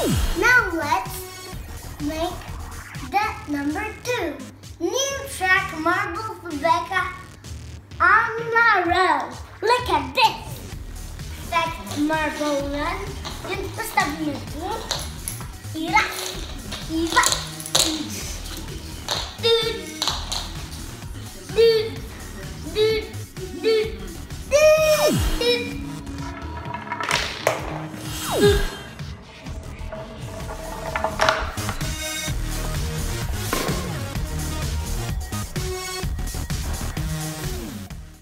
Now let's make the number 2. New track marble Rebecca on a row. Look at this. Perfect marble run. Więc postawimy tu. I raz, i dwa, i trzy. Du.